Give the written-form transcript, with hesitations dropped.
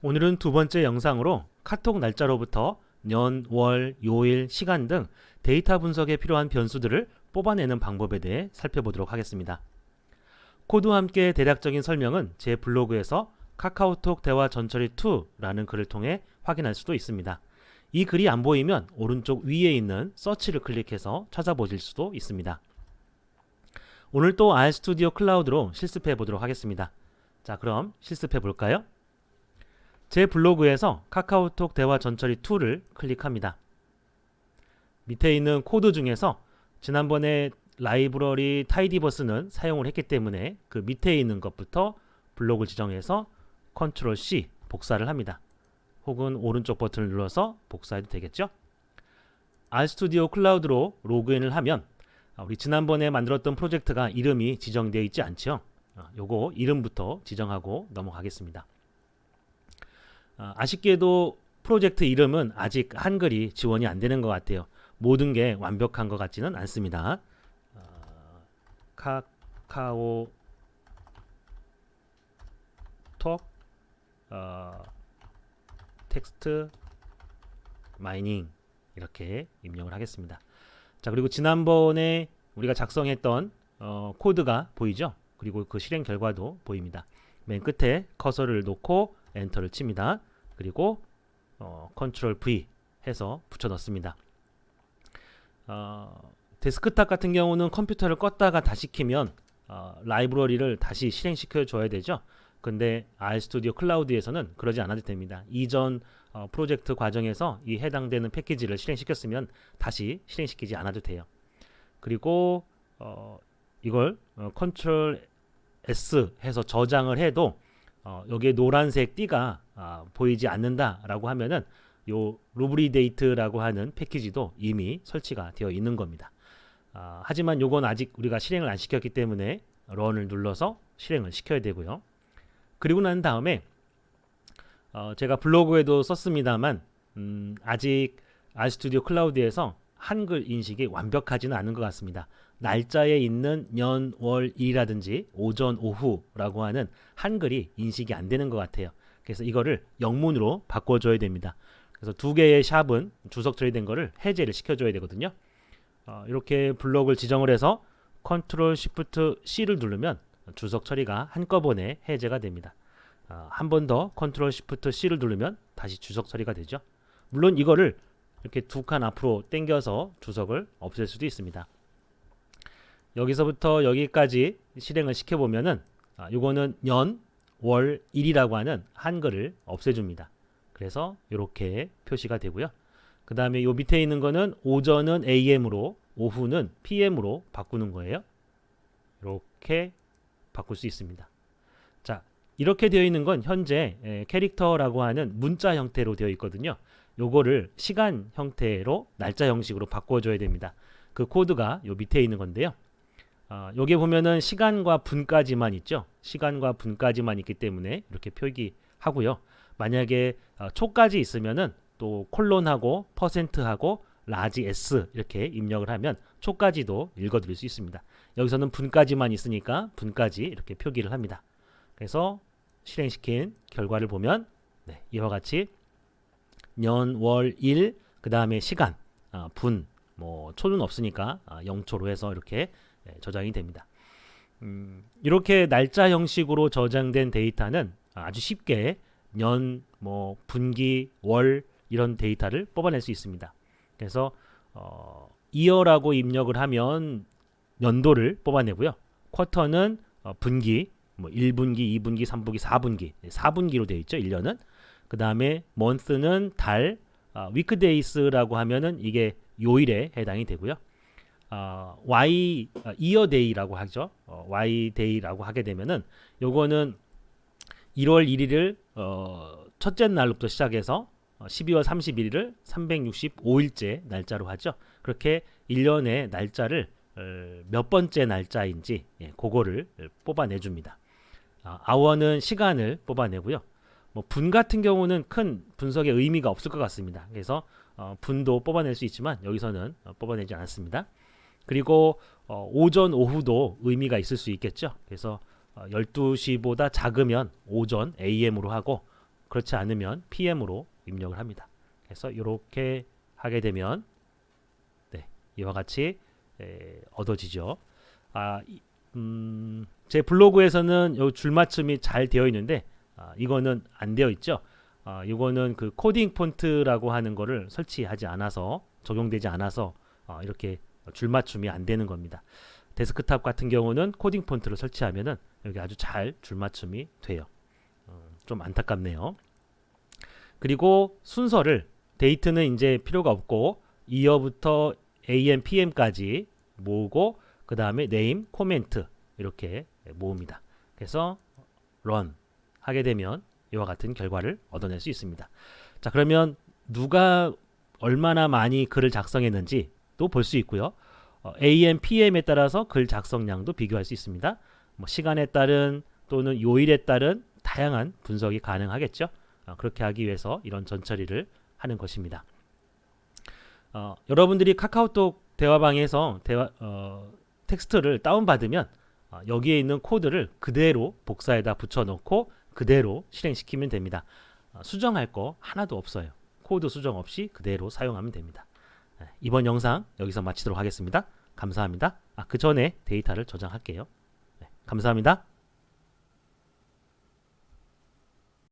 오늘은 두 번째 영상으로 카톡 날짜로부터 년, 월, 요일, 시간 등 데이터 분석에 필요한 변수들을 뽑아내는 방법에 대해 살펴보도록 하겠습니다. 코드와 함께 대략적인 설명은 제 블로그에서 카카오톡 대화 전처리 2라는 글을 통해 확인할 수도 있습니다. 이 글이 안 보이면 오른쪽 위에 있는 서치를 클릭해서 찾아보실 수도 있습니다. 오늘 또 RStudio 클라우드로 실습해 보도록 하겠습니다. 자, 그럼 실습해 볼까요? 제 블로그에서 카카오톡 대화 전처리 2를 클릭합니다. 밑에 있는 코드 중에서 지난번에 라이브러리 타이디버스는 사용을 했기 때문에 그 밑에 있는 것부터 블록을 지정해서 컨트롤 C 복사를 합니다. 혹은 오른쪽 버튼을 눌러서 복사해도 되겠죠? RStudio 클라우드로 로그인을 하면 우리 지난번에 만들었던 프로젝트가 이름이 지정되어 있지 않죠? 요거 이름부터 지정하고 넘어가겠습니다. 아쉽게도 프로젝트 이름은 아직 한글이 지원이 안 되는 것 같아요. 모든 게 완벽한 것 같지는 않습니다. 카카오톡 텍스트 마이닝 이렇게 입력을 하겠습니다. 자, 그리고 지난번에 우리가 작성했던 코드가 보이죠? 그리고 그 실행 결과도 보입니다. 맨 끝에 커서를 놓고 엔터를 칩니다. 그리고 컨트롤 V 해서 붙여 넣습니다. 데스크탑 같은 경우는 컴퓨터를 껐다가 다시 키면 라이브러리를 다시 실행시켜 줘야 되죠. 근데 RStudio 클라우드에서는 그러지 않아도 됩니다. 이전 프로젝트 과정에서 이 해당되는 패키지를 실행시켰으면 다시 실행시키지 않아도 돼요. 그리고 이걸 컨트롤 S 해서 저장을 해도 여기에 노란색 띠가 보이지 않는다라고 하면은 요 루브리데이트라고 하는 패키지도 이미 설치가 되어 있는 겁니다. 하지만 요건 아직 우리가 실행을 안 시켰기 때문에 런을 눌러서 실행을 시켜야 되고요. 그리고 난 다음에 제가 블로그에도 썼습니다만 아직 RStudio 클라우드에서 한글 인식이 완벽하지는 않은 것 같습니다. 날짜에 있는 년, 월, 일이라든지 오전, 오후라고 하는 한글이 인식이 안 되는 것 같아요. 그래서 이거를 영문으로 바꿔줘야 됩니다. 그래서 두 개의 샵은 주석 처리된 거를 해제를 시켜줘야 되거든요. 이렇게 블록을 지정을 해서 컨트롤 시프트 C를 누르면 주석 처리가 한꺼번에 해제가 됩니다. 한 번 더 컨트롤 시프트 C를 누르면 다시 주석 처리가 되죠. 물론 이거를 이렇게 두 칸 앞으로 당겨서 주석을 없앨 수도 있습니다. 여기서부터 여기까지 실행을 시켜보면은 요거는 년, 월, 일이라고 하는 한글을 없애줍니다. 그래서 이렇게 표시가 되고요. 그 다음에 요 밑에 있는 거는 오전은 AM으로 오후는 PM으로 바꾸는 거예요. 이렇게 바꿀 수 있습니다. 자, 이렇게 되어 있는 건 현재 캐릭터라고 하는 문자 형태로 되어 있거든요. 요거를 시간 형태로 날짜 형식으로 바꿔줘야 됩니다. 그 코드가 요 밑에 있는 건데요. 여기 보면은 시간과 분까지만 있죠. 시간과 분까지만 있기 때문에 이렇게 표기하고요. 만약에 초까지 있으면은 또 콜론하고 퍼센트하고 라지 S 이렇게 입력을 하면 초까지도 읽어드릴 수 있습니다. 여기서는 분까지만 있으니까 분까지 이렇게 표기를 합니다. 그래서 실행시킨 결과를 보면 이와 같이 년, 월, 일, 그 다음에 시간, 분, 뭐 초는 없으니까 0초로 해서 이렇게 저장이 됩니다. 이렇게 날짜 형식으로 저장된 데이터는 아주 쉽게 년, 뭐 분기, 월 이런 데이터를 뽑아낼 수 있습니다. 그래서 이어라고 입력을 하면 연도를 뽑아내고요. 쿼터는 분기, 뭐 1분기, 2분기, 3분기, 4분기, 4분기로 되어 있죠. 1년은. 그 다음에 month는 달, weekdays라고 하면은 이게 요일에 해당이 되고요. year day라고 하죠. y day라고 하게 되면은 요거는 1월 1일을 첫째 날부터 시작해서 12월 31일을 365일째 날짜로 하죠. 그렇게 1년의 날짜를 몇 번째 날짜인지 그거를 뽑아내 줍니다. hour는 시간을 뽑아내고요. 뭐 분 같은 경우는 큰 분석의 의미가 없을 것 같습니다. 그래서 분도 뽑아낼 수 있지만 여기서는 뽑아내지 않았습니다. 그리고 오전, 오후도 의미가 있을 수 있겠죠. 그래서 12시보다 작으면 오전 AM으로 하고 그렇지 않으면 PM으로 입력을 합니다. 그래서 이렇게 하게 되면 네, 이와 같이 얻어지죠. 제 블로그에서는 요 줄맞춤이 잘 되어 있는데 이거는 안 되어 있죠. 이거는 그 코딩 폰트라고 하는 거를 설치하지 않아서 적용되지 않아서 이렇게 줄맞춤이 안 되는 겁니다. 데스크탑 같은 경우는 코딩 폰트를 설치하면은 여기 아주 잘 줄맞춤이 돼요. 좀 안타깝네요. 그리고 순서를 데이트는 이제 필요가 없고 이어부터 AM, PM까지 모으고 그 다음에 네임, 코멘트 이렇게 모읍니다. 그래서 run 하게 되면 이와 같은 결과를 얻어낼 수 있습니다. 자, 그러면 누가 얼마나 많이 글을 작성했는지 또 볼 수 있고요. AM, PM에 따라서 글 작성량도 비교할 수 있습니다. 뭐 시간에 따른 또는 요일에 따른 다양한 분석이 가능하겠죠. 그렇게 하기 위해서 이런 전처리를 하는 것입니다. 여러분들이 카카오톡 대화방에서 텍스트를 다운받으면 여기에 있는 코드를 그대로 복사에다 붙여넣고 그대로 실행시키면 됩니다. 수정할 거 하나도 없어요. 코드 수정 없이 그대로 사용하면 됩니다. 이번 영상 여기서 마치도록 하겠습니다. 감사합니다. 그 전에 데이터를 저장할게요. 감사합니다.